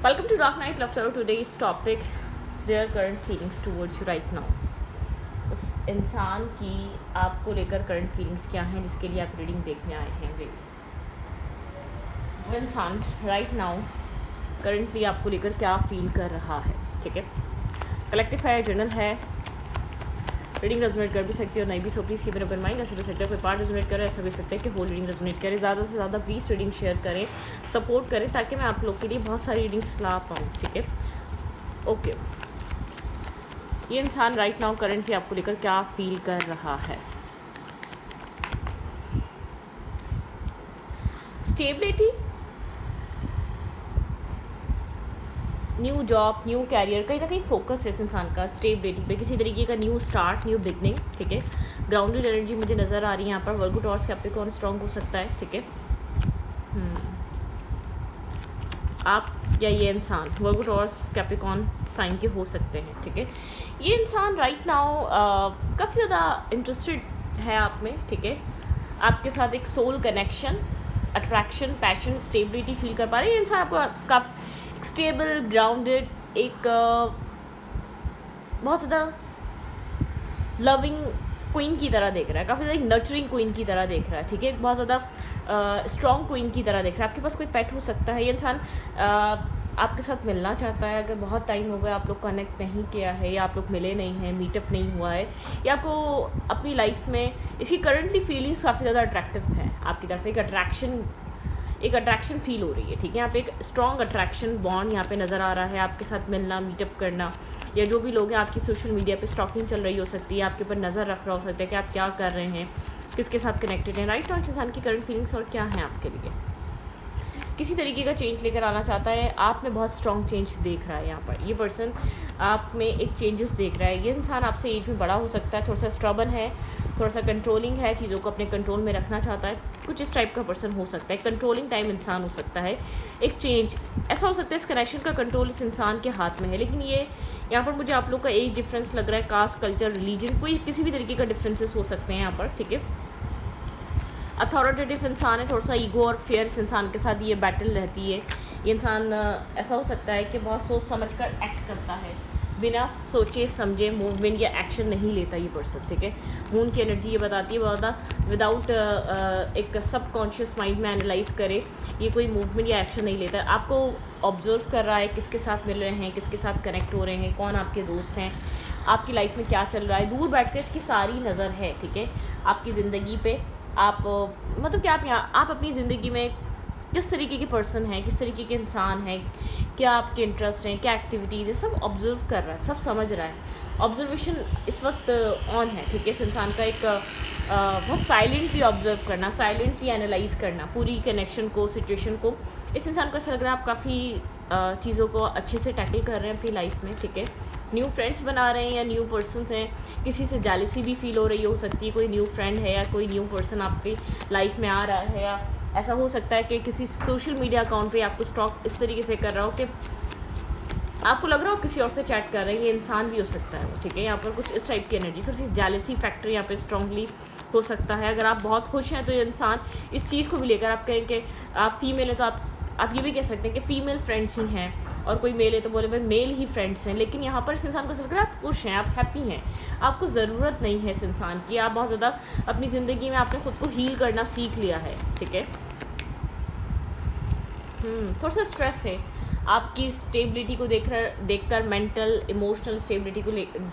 Welcome to Dark Night Love Tarot. Today's topic, their current feelings towards you right now. उस इंसान की आपको लेकर करंट फीलिंग्स क्या हैं जिसके लिए आप रीडिंग देखने आए हैं। वो इंसान राइट नाउ करंटली आपको लेकर क्या फील कर रहा है। ठीक है, कलेक्टिव फायर जर्नल है। रीडिंग रेजोनेट कर भी सकती है और नहीं भी, so please keep it open mind. ऐसा भी सकता है कोई पार्ट रेजोनेट करे, ऐसा भी सकता है कि होल रीडिंग रेजोनेट करे। ज़्यादा से ज़्यादा प्लीज़ रीडिंग शेयर करें, सपोर्ट करें, ताकि मैं आप लोग के लिए बहुत सारी रीडिंग्स ला पाऊँ। ठीक है, ओके। ये इंसान राइट नाउ करंटली आपको लेकर क्या फील कर रहा है। Stability, new job, new career, कहीं ना कहीं फोकस है इस इंसान का स्टेबिलिटी पे, किसी तरीके का न्यू स्टार्ट, न्यू बिगनिंग। ठीक है, ग्राउंडेड एनर्जी मुझे नज़र आ रही है यहाँ पर। वर्गो टॉर्स कैप्रिकॉर्न स्ट्रॉन्ग हो सकता है। ठीक है, आप या ये इंसान वर्गो टॉर्स कैप्रिकॉर्न साइन के हो सकते हैं। ठीक है, ये इंसान राइट नाउ काफ़ी ज़्यादा इंटरेस्टेड है आप में। ठीक है, आपके साथ एक soul connection, attraction, passion, stability feel कर पा रहे हैं। ये इंसान आपको स्टेबल, ग्राउंडेड, एक बहुत ज़्यादा लविंग क्वीन की तरह देख रहा है, काफ़ी ज़्यादा एक नर्चरिंग क्वीन की तरह देख रहा है। ठीक है, बहुत ज़्यादा स्ट्रॉन्ग क्वीन की तरह देख रहा है। आपके पास कोई पेट हो सकता है। ये इंसान आपके साथ मिलना चाहता है। अगर बहुत टाइम हो गया आप लोग कनेक्ट नहीं किया है, या आप लोग मिले नहीं हैं, मीटअप नहीं हुआ है, या आपको अपनी लाइफ में इसकी करंटली फीलिंग्स काफ़ी ज़्यादा अट्रैक्टिव है आपकी तरफ। एक अट्रैक्शन फील हो रही है। ठीक है, यहाँ पे एक स्ट्रॉन्ग अट्रैक्शन बॉन्ड यहाँ पे नज़र आ रहा है। आपके साथ मिलना, मीटअप करना, या जो भी लोग हैं आपकी सोशल मीडिया पे स्टॉकिंग चल रही हो सकती है, आपके ऊपर नज़र रख रहा हो सकता है कि आप क्या कर रहे हैं, किसके साथ कनेक्टेड हैं। राइट नाउ इस इंसान की करंट फीलिंग्स और क्या हैं आपके लिए। किसी तरीके का चेंज लेकर आना चाहता है। आप में बहुत स्ट्रॉन्ग चेंज देख रहा है यहाँ पर। ये पर्सन आप में एक चेंजेस देख रहा है। ये इंसान आपसे एज में बड़ा हो सकता है, थोड़ा सा स्ट्रबन है, थोड़ा सा कंट्रोलिंग है, चीज़ों को अपने कंट्रोल में रखना चाहता है। कुछ इस टाइप का पर्सन हो सकता है। कंट्रोलिंग टाइम इंसान हो सकता है। एक चेंज ऐसा हो सकता है, इस कनेक्शन का कंट्रोल इस इंसान के हाथ में है। लेकिन ये यहाँ पर मुझे आप लोग का एज डिफरेंस लग रहा है, कास्ट, कल्चर, रिलीजन, कोई किसी भी तरीके का डिफरेंसेस हो सकते हैं यहाँ पर। ठीक है, अथॉरिटेटिव इंसान है, थोड़ा सा ईगो और फेयर इस इंसान के साथ ये बैटल रहती है। ये इंसान ऐसा हो सकता है कि बहुत सोच समझ कर एक्ट करता है, बिना सोचे समझे मूवमेंट या एक्शन नहीं लेता ये पर्सन। ठीक है, मून की एनर्जी ये बताती है बहुत ज़्यादा विदाउट एक सबकॉन्शियस माइंड में एनालाइज करे ये कोई मूवमेंट या एक्शन नहीं लेता है। आपको ऑब्जर्व कर रहा है, किसके साथ मिल रहे हैं, किसके साथ कनेक्ट हो रहे हैं, कौन आपके दोस्त हैं, आपकी लाइफ में क्या चल रहा है। दूर बैठ कर इसकी सारी नज़र है। ठीक है, आपकी ज़िंदगी पे आप मतलब कि आप अपनी ज़िंदगी में किस तरीके के पर्सन हैं, किस तरीके के इंसान हैं, क्या आपके इंटरेस्ट हैं, क्या एक्टिविटीज़ है, सब ऑब्जर्व कर रहा है, सब समझ रहा है। ऑब्जर्वेशन इस वक्त ऑन है। ठीक है, इस इंसान का एक बहुत साइलेंटली ऑब्जर्व करना, साइलेंटली एनालाइज करना पूरी कनेक्शन को, सिचुएशन को। इस इंसान को ऐसा लग रहा है आप काफ़ी चीज़ों को अच्छे से टैकल कर रहे हैं अपनी लाइफ में। ठीक है, न्यू फ्रेंड्स बना रहे हैं या न्यू पर्सन्स हैं, किसी से जेलसी भी फील हो रही हो सकती है। कोई न्यू फ्रेंड है या कोई न्यू पर्सन आपकी लाइफ में आ रहा है, या ऐसा हो सकता है कि किसी सोशल मीडिया अकाउंट पे आपको स्टॉक इस तरीके से कर रहा हो कि आपको लग रहा हो किसी और से चैट कर रहे हैं। ये इंसान भी हो सकता है वो। ठीक है, यहाँ पर कुछ इस टाइप की एनर्जी, थोड़ी सी जेलसी फैक्टर यहाँ पे स्ट्रांगली हो सकता है। अगर आप बहुत खुश हैं तो ये इंसान इस चीज़ को भी लेकर, आप कहें कि आप फीमेल हैं तो आप ये भी कह सकते हैं कि फ़ीमेल फ्रेंड्स ही हैं, और कोई मेल है तो बोले भाई मेल ही फ्रेंड्स हैं। लेकिन यहाँ पर इस इंसान को ऐसा लग रहा है आप खुश हैं, आप हैप्पी हैं, आपको ज़रूरत नहीं है इस इंसान की। आप बहुत ज़्यादा अपनी ज़िंदगी में आपने खुद को हील करना सीख लिया है। ठीक है, थोड़ा सा स्ट्रेस है आपकी स्टेबिलिटी को देखकर मेंटल इमोशनल स्टेबिलिटी को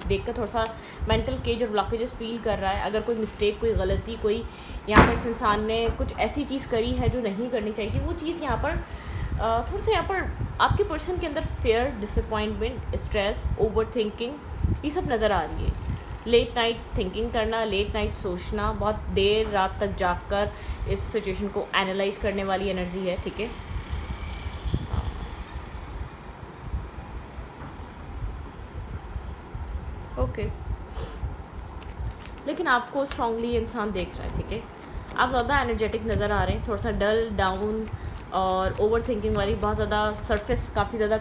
देखकर थोड़ा सा मेंटल केज और ब्लॉकेजेस फील कर रहा है। अगर कोई मिस्टेक, कोई गलती, कोई यहाँ पर इस इंसान ने कुछ ऐसी चीज़ करी है जो नहीं करनी चाहिए थी, वो चीज़ यहाँ पर थोड़ा सा यहाँ पर आपके पर्सन के अंदर fair, disappointment, stress, over thinking, ये सब नज़र आ रही है। लेट नाइट थिंकिंग करना, लेट नाइट सोचना, बहुत देर रात तक जागकर इस सिचुएशन को एनालाइज करने वाली एनर्जी है। ठीक है, ओके, लेकिन आपको स्ट्रांगली इंसान देख रहा है। ठीक है, आप ज़्यादा एनर्जेटिक नज़र आ रहे हैं, थोड़ा सा डल, डाउन और ओवर थिंकिंग वाली, बहुत ज़्यादा सरफेस काफ़ी ज़्यादा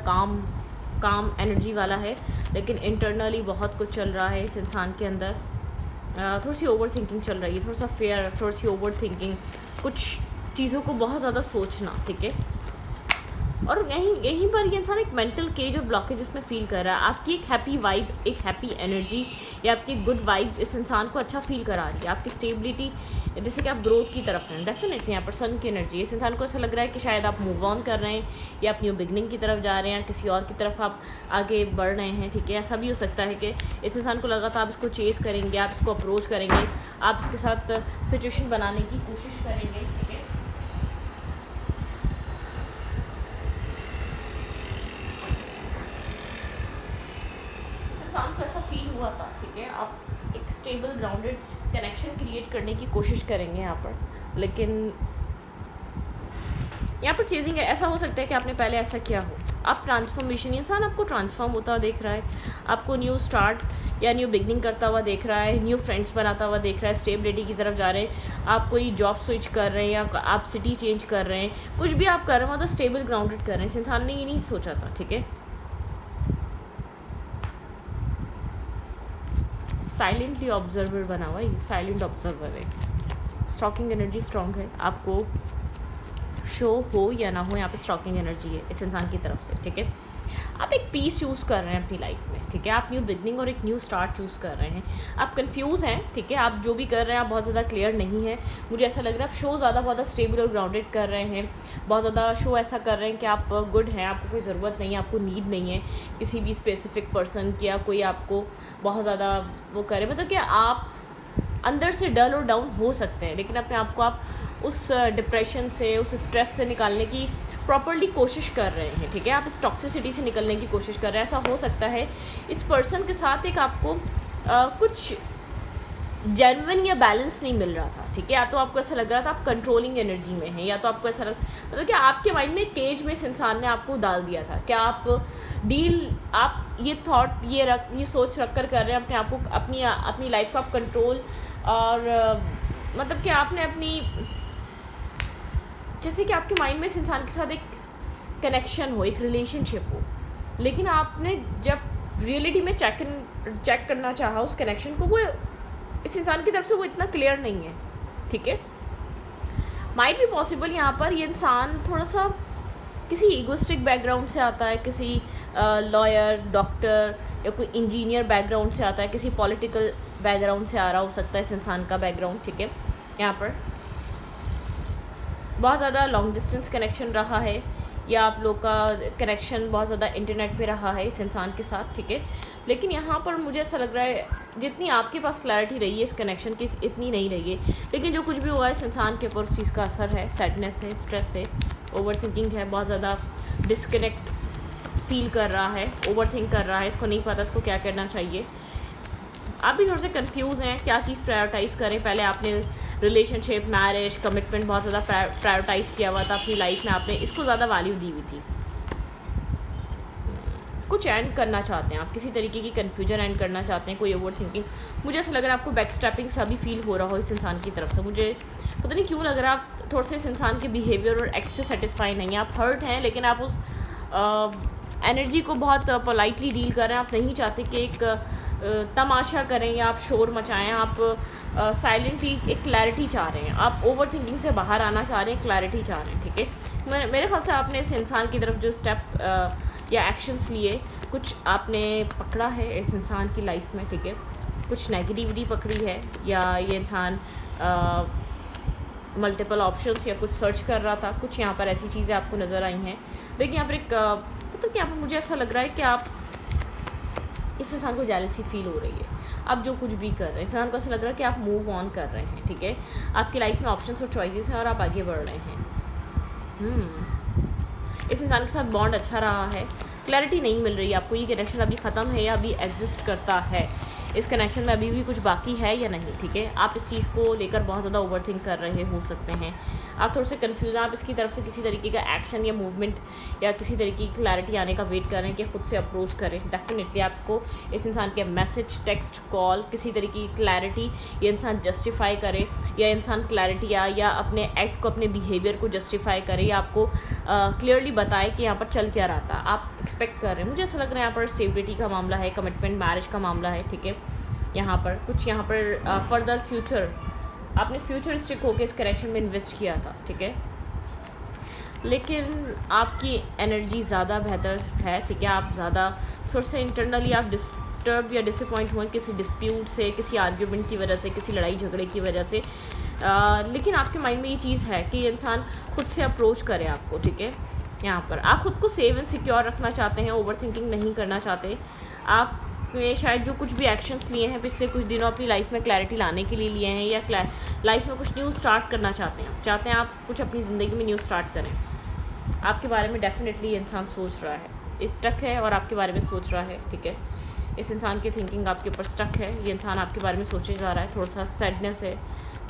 काम एनर्जी वाला है, लेकिन इंटरनली बहुत कुछ चल रहा है इस इंसान के अंदर। थोड़ी सी ओवर थिंकिंग चल रही है, थोड़ा सा फेयर, थोड़ी सी ओवर थिंकिंग, कुछ चीज़ों को बहुत ज़्यादा सोचना। ठीक है, और यहीं यहीं पर ये इंसान एक मेंटल केज और ब्लॉकेजेस में फील कर रहा है। आपकी एक हैप्पी वाइब, एक हैप्पी एनर्जी या आपकी गुड वाइब इस इंसान को अच्छा फील करा रही है। आपकी स्टेबिलिटी, जैसे कि आप ग्रोथ की तरफ हैं, डेफिनेटली यहाँ पर सन की एनर्जी, इस इंसान को ऐसा लग रहा है कि शायद आप मूव ऑन कर रहे हैं या आप न्यू बिगनिंग की तरफ जा रहे हैं, किसी और की तरफ आप आगे बढ़ रहे हैं, ठीक है। ऐसा भी हो सकता है कि इस इंसान को लगा था आप इसको चेस करेंगे, आप इसको अप्रोच करेंगे, आप इसके साथ सिचुएशन बनाने की कोशिश करेंगे, ठीक है। इंसान को ऐसा फील हुआ था, ठीक है। आप एक स्टेबल ग्राउंडेड कनेक्शन क्रिएट करने की कोशिश करेंगे यहाँ पर, लेकिन यहाँ पर चेजिंग है। ऐसा हो सकता है कि आपने पहले ऐसा किया हो, आप ट्रांसफॉर्मेशन, इंसान आपको ट्रांसफॉर्म होता हुआ देख रहा है, आपको न्यू स्टार्ट या न्यू बिगनिंग करता हुआ देख रहा है, न्यू फ्रेंड्स बनाता हुआ देख रहा है, स्टेबिलिटी की तरफ जा रहे हैं, आप कोई जॉब स्विच कर रहे हैं या आप सिटी चेंज कर रहे हैं, कुछ भी आप कर रहे हो मतलब स्टेबल ग्राउंडेड कर रहे हैं। इस इंसान ने ये नहीं सोचा था, ठीक है। साइलेंटली ऑब्जर्वर बना हुआ है, साइलेंट ऑब्जर्वर है। स्टॉकिंग एनर्जी स्ट्रॉन्ग है, आपको शो हो या ना हो यहाँ पे स्टॉकिंग एनर्जी है इस इंसान की तरफ से, ठीक है। आप एक पीस चूज़ कर रहे हैं अपनी लाइफ में, ठीक है। आप न्यू बिगनिंग और एक न्यू स्टार्ट चूज़ कर रहे हैं। आप कंफ्यूज हैं, ठीक है। आप जो भी कर रहे हैं आप बहुत ज़्यादा क्लियर नहीं है। मुझे ऐसा लग रहा है आप शो ज़्यादा बहुत स्टेबल और ग्राउंडेड कर रहे हैं, बहुत ज़्यादा शो ऐसा कर रहे हैं कि आप गुड हैं, आपको कोई ज़रूरत नहीं है, आपको नीड नहीं है किसी भी स्पेसिफिक पर्सन की, या कोई आपको बहुत ज़्यादा वो करे, मतलब कि आप अंदर से डल और डाउन हो सकते हैं, लेकिन अपने आप को आप उस डिप्रेशन से, उस स्ट्रेस से निकालने की प्रॉपरली कोशिश कर रहे हैं, ठीक है। आप इस टॉक्सिसिटी से निकलने की कोशिश कर रहे हैं। ऐसा हो सकता है इस पर्सन के साथ एक आपको कुछ जेन्युइन या बैलेंस नहीं मिल रहा था, ठीक है। या तो आपको ऐसा लग रहा था आप कंट्रोलिंग एनर्जी में हैं, या तो आपको ऐसा मतलब कि आपके माइंड में केज में इस इंसान ने आपको डाल दिया था। क्या आप डील, आप ये थॉट, ये सोच रख कर रहे हैं अपने आप को, अपनी लाइफ को आप कंट्रोल, और मतलब कि आपने अपनी, जैसे कि आपके माइंड में इस इंसान के साथ एक कनेक्शन हो, एक रिलेशनशिप हो, लेकिन आपने जब रियलिटी में चेक करना चाहा उस कनेक्शन को, वो इस इंसान की तरफ से वो इतना क्लियर नहीं है, ठीक है। माइट भी पॉसिबल यहाँ पर ये इंसान थोड़ा सा किसी ईगोस्टिक बैकग्राउंड से आता है, किसी लॉयर, डॉक्टर या कोई इंजीनियर बैकग्राउंड से आता है, किसी पॉलिटिकल बैकग्राउंड से आ रहा हो सकता है इस इंसान का बैकग्राउंड, ठीक है। यहाँ पर बहुत ज़्यादा लॉन्ग डिस्टेंस कनेक्शन रहा है, या आप लोग का कनेक्शन बहुत ज़्यादा इंटरनेट पे रहा है इस इंसान के साथ, ठीक है। लेकिन यहाँ पर मुझे ऐसा लग रहा है जितनी आपके पास क्लैरिटी रही है इस कनेक्शन की, इतनी नहीं रही है। लेकिन जो कुछ भी हुआ है इस इंसान के ऊपर उस चीज़ का असर है, सैडनेस है, स्ट्रेस है, ओवर थिंकिंग है, बहुत ज़्यादा डिस्कनेक्ट फील कर रहा है, ओवर थिंक कर रहा है, इसको नहीं पता इसको क्या करना चाहिए। आप भी थोड़े से कंफ्यूज हैं क्या चीज़ प्रायोरिटाइज़ करें। पहले आपने रिलेशनशिप, मैरिज, कमिटमेंट बहुत ज़्यादा प्रायोरिटाइज़ किया हुआ था अपनी लाइफ में, आपने इसको ज़्यादा वैल्यू दी हुई थी। कुछ एंड करना चाहते हैं आप, किसी तरीके की कन्फ्यूजन एंड करना चाहते हैं, कोई ओवर थिंकिंग, मुझे ऐसा लग रहा है आपको बैक स्टैपिंग सा भी फील हो रहा हो इस इंसान की तरफ से। मुझे पता नहीं क्यों लग रहा है आप थोड़े से इस इंसान के बिहेवियर और एक्ट से सेटिस्फाई नहीं है। आप हर्ट हैं, लेकिन आप उस एनर्जी को बहुत पोलाइटली डील कर रहे हैं। आप नहीं चाहते कि एक तमाशा करें या आप शोर मचाएं, आप साइलेंटली एक क्लैरिटी चाह रहे हैं, आप ओवर थिंकिंग से बाहर आना चाह रहे हैं, क्लैरिटी चाह रहे हैं, ठीक है। मेरे ख्याल से आपने इस इंसान की तरफ जो स्टेप या एक्शंस लिए, कुछ आपने पकड़ा है इस इंसान की लाइफ में, ठीक है। कुछ नेगेटिविटी पकड़ी है, या ये इंसान मल्टीपल ऑप्शंस या कुछ सर्च कर रहा था, कुछ यहाँ पर ऐसी चीज़ें आपको नज़र आई हैं। लेकिन यहाँ पर एक मतलब यहाँ पर मुझे ऐसा लग रहा है कि आप इस इंसान को जेलसी फील हो रही है। आप जो कुछ भी कर रहे हैं, इंसान को ऐसा लग रहा है कि आप मूव ऑन कर रहे हैं, ठीक है। आपकी लाइफ में ऑप्शंस और चॉइसेस हैं और आप आगे बढ़ रहे हैं। इस इंसान के साथ बॉन्ड अच्छा रहा है, क्लैरिटी नहीं मिल रही है आपको, ये कनेक्शन अभी ख़त्म है या अभी एग्जिस्ट करता है, इस कनेक्शन में अभी भी कुछ बाकी है या नहीं, ठीक है। आप इस चीज़ को लेकर बहुत ज़्यादा ओवरथिंक कर रहे हो सकते हैं, आप थोड़े से कंफ्यूज हैं, आप इसकी तरफ से किसी तरीके का एक्शन या मूवमेंट या किसी तरीके की क्लैरिटी आने का वेट कर रहे हैं कि खुद से अप्रोच करें। डेफिनेटली आपको इस इंसान के मैसेज, टेक्स्ट, कॉल, किसी तरीके की क्लैरिटी ये इंसान जस्टिफाई करे, या इंसान क्लैरिटी या अपने एक्ट को, अपने बिहेवियर को जस्टिफाई करे, या आपको क्लियरली बताए कि यहाँ पर चल क्या रहा था, आप एक्सपेक्ट कर रहे हैं। मुझे ऐसा लग रहा है यहाँ पर स्टेबिलिटी का मामला है, कमिटमेंट, मैरिज का मामला है, ठीक है। यहाँ पर कुछ यहाँ पर फर्दर फ्यूचर, आपने फ्यूचरिस्टिक होकर इस कनेक्शन में इन्वेस्ट किया था, ठीक है। लेकिन आपकी एनर्जी ज़्यादा बेहतर है, ठीक है। आप ज़्यादा थोड़ा सा इंटरनली आप डिस्टर्ब या डिसअपॉइंट हुए किसी डिस्प्यूट से, किसी आर्ग्यूमेंट की वजह से, किसी लड़ाई झगड़े की वजह से, लेकिन आपके माइंड में ये चीज़ है कि इंसान खुद से अप्रोच करे आपको, ठीक है। यहाँ पर आप खुद को सेव एंड सिक्योर रखना चाहते हैं, ओवर थिंकिंग नहीं करना चाहते। आपने शायद जो कुछ भी एक्शंस लिए हैं पिछले कुछ दिनों अपनी लाइफ में क्लैरिटी लाने के लिए लिए हैं, या लाइफ में कुछ न्यू स्टार्ट करना चाहते हैं आप कुछ अपनी ज़िंदगी में न्यू स्टार्ट करें। आपके बारे में डेफिनेटली इंसान सोच रहा है, स्टक है और आपके बारे में सोच रहा है, ठीक है। इस इंसान की थिंकिंग आपके ऊपर स्टक है, ये इंसान आपके बारे में सोचे जा रहा है, थोड़ा सा सैडनेस है,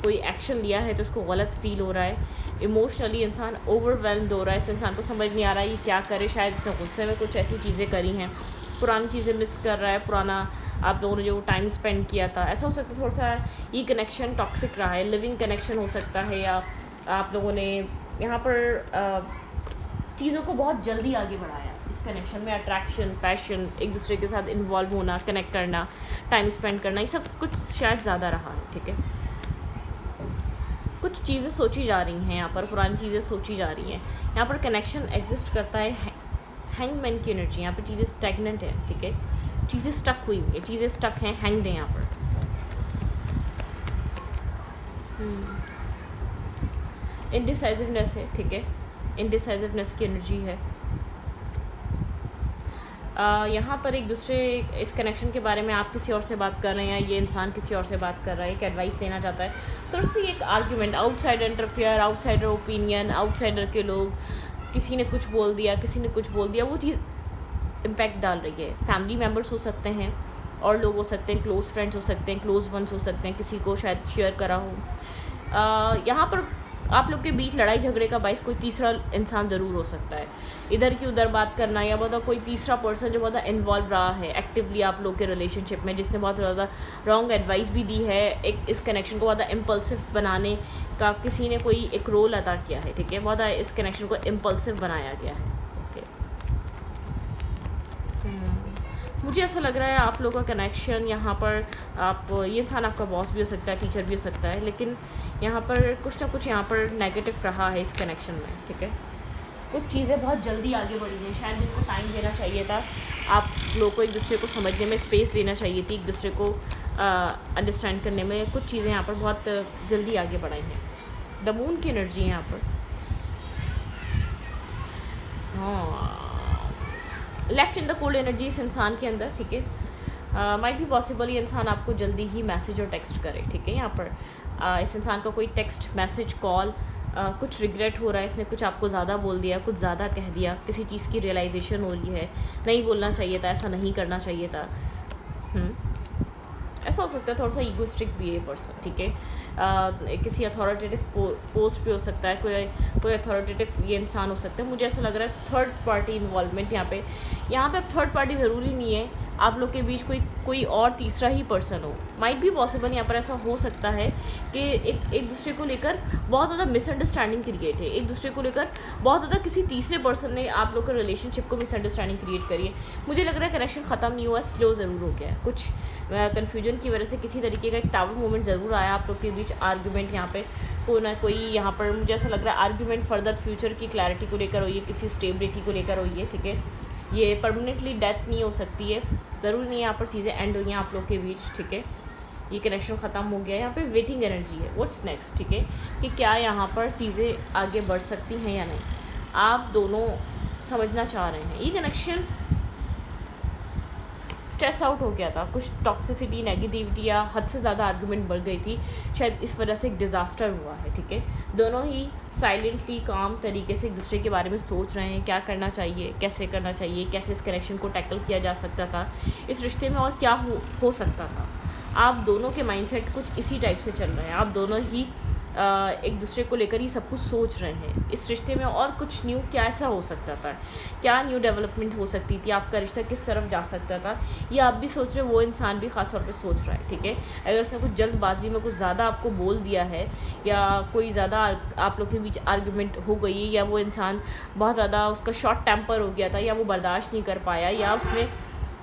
कोई एक्शन लिया है तो उसको गलत फील हो रहा है, इमोशनली इंसान ओवरवेल्म्ड हो रहा है, इस इंसान को समझ नहीं आ रहा है ये क्या करे, शायद इसने गुस्से में कुछ ऐसी चीज़ें करी हैं, पुरानी चीज़ें मिस कर रहा है, पुराना आप लोगों ने जो टाइम स्पेंड किया था, ऐसा हो सकता है थोड़ा सा ये कनेक्शन टॉक्सिक रहा है, लिविंग कनेक्शन हो सकता है, या आप लोगों ने यहाँ पर चीज़ों को बहुत जल्दी आगे बढ़ाया इस कनेक्शन में, अट्रैक्शन, पैशन, एक दूसरे के साथ इन्वॉल्व होना, कनेक्ट करना, टाइम स्पेंड करना, ये सब कुछ शायद ज़्यादा रहा है, ठीक है। कुछ चीज़ें सोची जा रही हैं यहाँ पर, पुरानी चीज़ें सोची जा रही हैं, यहाँ पर कनेक्शन एग्जिस्ट करता है, हैंगमैन की एनर्जी, यहाँ पर चीज़ें स्टैग्नेंट हैं, ठीक है, चीज़ें स्टक हुई हुई हैं, चीज़ें स्टक हैं, हैंग्ड हैं यहाँ पर। इनडिसाइसिवनेस है, ठीक है, इनडिसाइसिवनेस की एनर्जी है। यहाँ पर एक दूसरे इस कनेक्शन के बारे में आप किसी और से बात कर रहे हैं, ये इंसान किसी और से बात कर रहा है, एक एडवाइस लेना चाहता है, थोड़ी सी एक argument, outsider interfere, outsider opinion, outsider के लोग, किसी ने कुछ बोल दिया, किसी ने कुछ बोल दिया, वो चीज़ इम्पैक्ट डाल रही है। फैमिली मेम्बर्स हो सकते हैं, और लोग हो सकते हैं, क्लोज फ्रेंड्स हो सकते हैं, क्लोज वंस हो सकते हैं, किसी को शायद शेयर करा हो। यहाँ पर आप लोग के बीच लड़ाई झगड़े का बाइस कोई तीसरा इंसान ज़रूर हो सकता है, इधर की उधर बात करना, या बहुत कोई तीसरा पर्सन जो बहुत इन्वॉल्व रहा है एक्टिवली आप लोग के रिलेशनशिप में, जिसने बहुत ज़्यादा रॉन्ग एडवाइस भी दी है, एक इस कनेक्शन को बहुत इम्पल्सिव बनाने का किसी ने कोई एक रोल अदा किया है, ठीक है, बहुत इस कनेक्शन को इम्पल्सिव बनाया गया है, ओके। मुझे ऐसा लग रहा है आप लोगों का कनेक्शन यहाँ पर, आप ये इंसान आपका बॉस भी हो सकता है, टीचर भी हो सकता है, लेकिन यहाँ पर कुछ ना कुछ यहाँ पर नेगेटिव रहा है इस कनेक्शन में, ठीक है। कुछ चीज़ें बहुत जल्दी आगे बढ़ी हैं, शायद जिनको टाइम देना चाहिए था, आप लोगों को एक दूसरे को समझने में स्पेस देना चाहिए थी, एक दूसरे को अंडरस्टैंड करने में, कुछ चीज़ें यहाँ पर बहुत जल्दी आगे बढ़ाई हैं। द मून की एनर्जी है यहाँ पर, हाँ, left in the cold energy इस इंसान के अंदर, ठीक है। माइट भी पॉसिबल ये इंसान आपको जल्दी ही मैसेज और टेक्स्ट करे, ठीक है। यहाँ पर इस इंसान का कोई टेक्स्ट, मैसेज, कॉल, कुछ रिग्रेट हो रहा है, इसने कुछ आपको ज़्यादा बोल दिया, कुछ ज़्यादा कह दिया, किसी चीज़ की रियलाइजेशन हो रही है, नहीं बोलना चाहिए था, ऐसा नहीं करना चाहिए था। ऐसा हो सकता है थोड़ा सा ईगोइस्टिक भी है पर्सन, ठीक है। किसी अथॉरिटेटिव पोस्ट पे हो सकता है, कोई अथॉरिटेटिव ये इंसान हो सकता है। मुझे ऐसा लग रहा है थर्ड पार्टी इन्वॉल्वमेंट यहाँ पे थर्ड पार्टी ज़रूरी नहीं है, आप लोग के बीच कोई और तीसरा ही पर्सन हो, माइट भी पॉसिबल। यहाँ पर ऐसा हो सकता है कि एक दूसरे को लेकर बहुत ज़्यादा मिसअंडरस्टैंडिंग क्रिएट है, एक दूसरे को लेकर बहुत ज़्यादा किसी तीसरे पर्सन ने आप लोग के रिलेशनशिप को मिसअंडरस्टैंडिंग क्रिएट करी है। मुझे लग रहा है कनेक्शन ख़त्म नहीं हुआ, स्लो ज़रूर हो गया है, कुछ कन्फ्यूजन की वजह से किसी तरीके का एक टावर मोमेंट ज़रूर आया आप लोग के बीच, आर्ग्यूमेंट यहाँ पे कोई ना कोई, यहाँ पर मुझे ऐसा लग रहा है आर्ग्यूमेंट फर्दर फ्यूचर की क्लैरिटी को लेकर हुई है, किसी स्टेबिलिटी को लेकर हुई है, ठीक है। ये परमानेंटली डेथ नहीं हो सकती है, ज़रूरी नहीं है यहाँ पर चीज़ें एंड हुई हैं आप लोग के बीच, ठीक है। ये कनेक्शन ख़त्म हो गया है, यहाँ पे वेटिंग एनर्जी है, व्हाट्स नेक्स्ट, ठीक है, कि क्या यहाँ पर चीज़ें आगे बढ़ सकती हैं या नहीं, आप दोनों समझना चाह रहे हैं। ये कनेक्शन स्ट्रेस आउट हो गया था, कुछ टॉक्सिसिटी, नेगेटिविटी या हद से ज़्यादा आर्गुमेंट बढ़ गई थी, शायद इस वजह से एक डिज़ास्टर हुआ है, ठीक है। दोनों ही साइलेंटली काम तरीके से एक दूसरे के बारे में सोच रहे हैं, क्या करना चाहिए, कैसे करना चाहिए, कैसे इस कनेक्शन को टैकल किया जा सकता था, इस रिश्ते में और क्या हो सकता था। आप दोनों के माइंडसेट कुछ इसी टाइप से चल रहे हैं, आप दोनों ही एक दूसरे को लेकर ही सब कुछ सोच रहे हैं, इस रिश्ते में और कुछ न्यू क्या ऐसा हो सकता था, क्या न्यू डेवलपमेंट हो सकती थी, आपका रिश्ता किस तरफ जा सकता था, ये आप भी सोच रहे हो, वो इंसान भी ख़ास तौर पे सोच रहा है, ठीक है। अगर उसने कुछ जल्दबाजी में कुछ ज़्यादा आपको बोल दिया है, या कोई ज़्यादा आप लोग के बीच आर्गूमेंट हो गई, या वो इंसान बहुत ज़्यादा उसका शॉर्ट टेम्पर हो गया था, या वो बर्दाश्त नहीं कर पाया, या उसने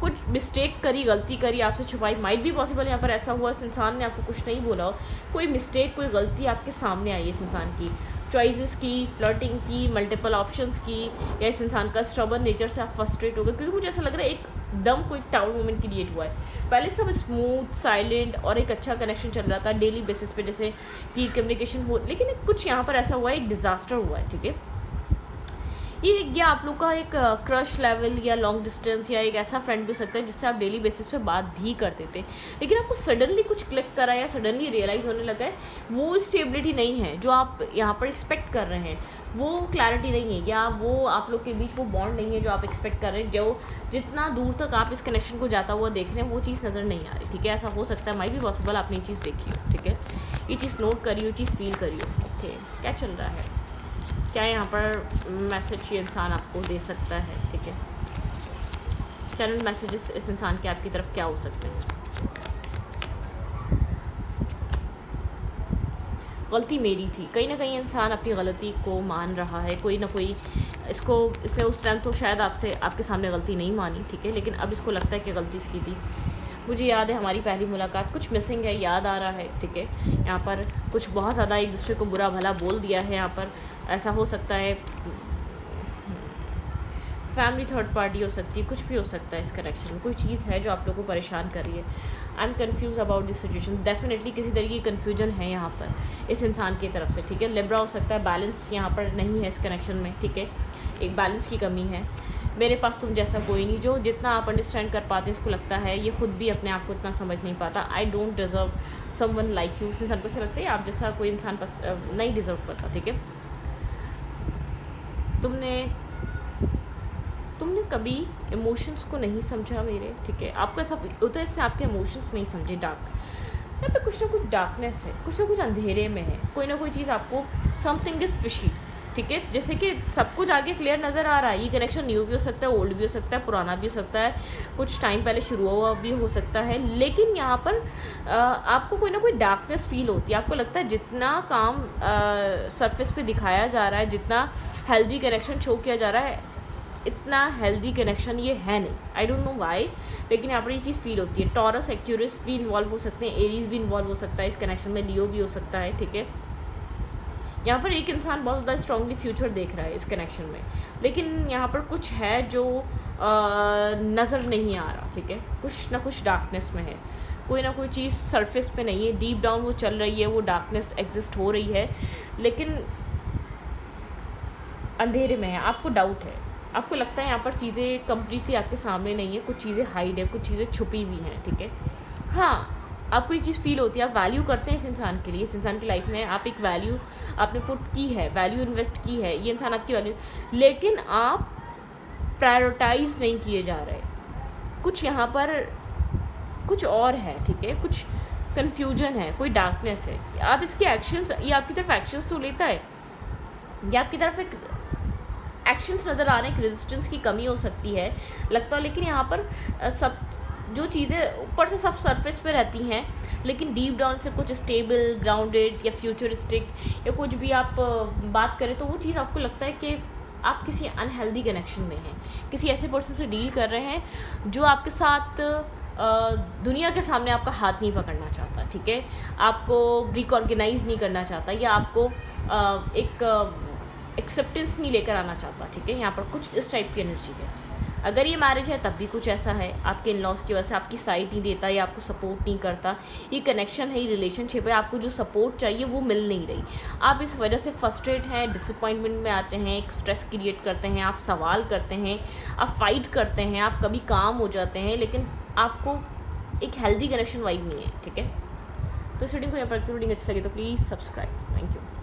कुछ मिस्टेक करी, गलती करी, आपसे छुपाई, माइट भी पॉसिबल यहाँ पर ऐसा हुआ इस इंसान ने आपको कुछ नहीं बोला हो, कोई मिस्टेक, कोई गलती आपके सामने आई इस इंसान की, चॉइसेस की, फ्लर्टिंग की, मल्टीपल ऑप्शंस की, या इस इंसान का स्टबर्न नेचर से आप फ्रस्ट्रेट हो गए, क्योंकि मुझे ऐसा लग रहा है एकदम कोई टाउन मोमेंट क्रिएट हुआ है। पहले सब स्मूथ, साइलेंट और एक अच्छा कनेक्शन चल रहा था डेली बेसिस पे, जैसे कि कम्युनिकेशन हो, लेकिन कुछ यहाँ पर ऐसा हुआ है, एक डिज़ास्टर हुआ है, ठीक है। ये आप लोग का एक क्रश लेवल या लॉन्ग डिस्टेंस या एक ऐसा फ्रेंड भी हो सकता है जिससे आप डेली बेसिस पे बात भी करते थे, लेकिन आपको सडनली कुछ क्लिक करा या सडनली रियलाइज़ होने लगा है वो स्टेबिलिटी नहीं है जो आप यहाँ पर एक्सपेक्ट कर रहे हैं, वो क्लैरिटी नहीं है, या वो आप लोग के बीच वो बॉन्ड नहीं है जो आप एक्सपेक्ट कर रहे हैं, जो जितना दूर तक आप इस कनेक्शन को जाता हुआ देख रहे हैं वो चीज़ नज़र नहीं आ रही, ठीक है। ऐसा हो सकता है, माइट भी पॉसिबल, आपने ये चीज़ देखी हो, ठीक है, ये चीज़ नोट करिए, ये चीज़ फील करिए, ओके। क्या चल रहा है, क्या यहाँ पर मैसेज ये इंसान आपको दे सकता है, ठीक है। चैनल मैसेजेस इस इंसान के आपकी तरफ क्या हो सकते हैं। गलती मेरी थी, कहीं ना कहीं इंसान अपनी गलती को मान रहा है, कोई ना कोई इसने उस टाइम तो शायद आपके सामने गलती नहीं मानी, ठीक है, लेकिन अब इसको लगता है कि गलती इसकी थी। मुझे याद है हमारी पहली मुलाकात, कुछ मिसिंग है, याद आ रहा है, ठीक है। यहाँ पर कुछ बहुत ज़्यादा एक दूसरे को बुरा भला बोल दिया है, यहाँ पर ऐसा हो सकता है, फैमिली थर्ड पार्टी हो सकती है, कुछ भी हो सकता है इस कनेक्शन में, कोई चीज़ है जो आप लोगों को परेशान कर रही है। I am confuse about this situation, definitely किसी तरीके की कन्फ्यूजन है यहाँ पर इस इंसान की तरफ से, ठीक है। लिब्रा हो सकता है, बैलेंस यहाँ पर नहीं है इस कनेक्शन में, ठीक है, एक बैलेंस की कमी है। मेरे पास तुम जैसा कोई नहीं, जो जितना आप अंडरस्टैंड कर पाते हैं, इसको लगता है ये खुद भी अपने आप को इतना समझ नहीं पाता। I don't deserve someone like you, उस इंसान को ऐसा लगता है आप जैसा कोई इंसान नहीं डिज़र्व करता, ठीक है। तुमने कभी इमोशंस को नहीं समझा मेरे, ठीक है। आपको ऐसा होता है इसने आपके इमोशंस नहीं समझे। यहाँ पे कुछ ना कुछ डार्कनेस है, कुछ ना कुछ अंधेरे में है, कोई ना कोई चीज़ आपको, समथिंग इज़ फिशी, ठीक है। जैसे कि सब कुछ आगे क्लियर नज़र आ रहा है, ये कनेक्शन न्यू भी हो सकता है, ओल्ड भी हो सकता है, पुराना भी हो सकता है, कुछ टाइम पहले शुरू हुआ भी हो सकता है, लेकिन यहाँ पर आपको कोई ना कोई डार्कनेस फील होती है। आपको लगता है जितना काम सरफेस पे दिखाया जा रहा है, जितना हेल्दी कनेक्शन शो किया जा रहा है, इतना हेल्दी कनेक्शन ये है नहीं। आई डोंट नो वाई, लेकिन यहाँ पर ये चीज़ फील होती है। टॉरस, एक्यूरस भी इन्वॉल्व हो सकते हैं, एरीज भी इन्वॉल्व हो सकता है इस कनेक्शन में, लियो भी हो सकता है, ठीक है। यहाँ पर एक इंसान बहुत ज़्यादा स्ट्रांगली फ्यूचर देख रहा है इस कनेक्शन में, लेकिन यहाँ पर कुछ है जो नज़र नहीं आ रहा, ठीक है। कुछ ना कुछ डार्कनेस में है, कोई ना कोई चीज़ सरफेस पे नहीं है, डीप डाउन वो चल रही है, वो डार्कनेस एग्जिस्ट हो रही है, लेकिन अंधेरे में है। आपको डाउट है, आपको लगता है यहाँ पर चीज़ें कम्प्लीटली आपके सामने नहीं है, कुछ चीज़ें हाइड है, कुछ चीज़ें छुपी हुई हैं, ठीक है। हाँ, आपको ये चीज़ फील होती है, आप वैल्यू करते हैं इस इंसान के लिए, इस इंसान की लाइफ में आप एक वैल्यू आपने पुट की है, वैल्यू इन्वेस्ट की है, ये इंसान आपकी वैल्यू, लेकिन आप प्रायोरिटाइज नहीं किए जा रहे, कुछ यहाँ पर कुछ और है, ठीक है, कुछ कन्फ्यूजन है, कोई डार्कनेस है। आप इसके एक्शंस, ये आपकी तरफ एक्शंस तो लेता है, या आपकी तरफ एक एक्शंस नज़र आ रहे हैं, एक रेजिस्टेंस की कमी हो सकती है लगता है, लेकिन यहाँ पर सब जो चीज़ें ऊपर से सब सरफेस पे रहती हैं, लेकिन डीप डाउन से कुछ स्टेबल, ग्राउंडेड या फ्यूचरिस्टिक या कुछ भी आप बात करें तो वो चीज़ आपको लगता है कि आप किसी अनहेल्दी कनेक्शन में हैं, किसी ऐसे पर्सन से डील कर रहे हैं जो आपके साथ दुनिया के सामने आपका हाथ नहीं पकड़ना चाहता, ठीक है, आपको रिकॉर्गनाइज नहीं करना चाहता, या आपको एक एक्सेप्टेंस नहीं लेकर आना चाहता, ठीक है। यहाँ पर कुछ इस टाइप की एनर्जी है। अगर ये मैरिज है तब भी कुछ ऐसा है, आपके इन लॉज की वजह से आपकी साइड नहीं देता या आपको सपोर्ट नहीं करता, ये कनेक्शन है, ये रिलेशनशिप है, आपको जो सपोर्ट चाहिए वो मिल नहीं रही, आप इस वजह से फ्रस्ट्रेट हैं, डिसअपॉइंटमेंट में आते हैं, एक स्ट्रेस क्रिएट करते हैं, आप सवाल करते हैं, आप फाइट करते हैं, आप कभी काम हो जाते हैं, लेकिन आपको एक हेल्दी कनेक्शन वाइब नहीं है, ठीक है। तो इस वीडियो को यहाँ पर रीडिंग अच्छी लगी तो प्लीज़ सब्सक्राइब। Thank you.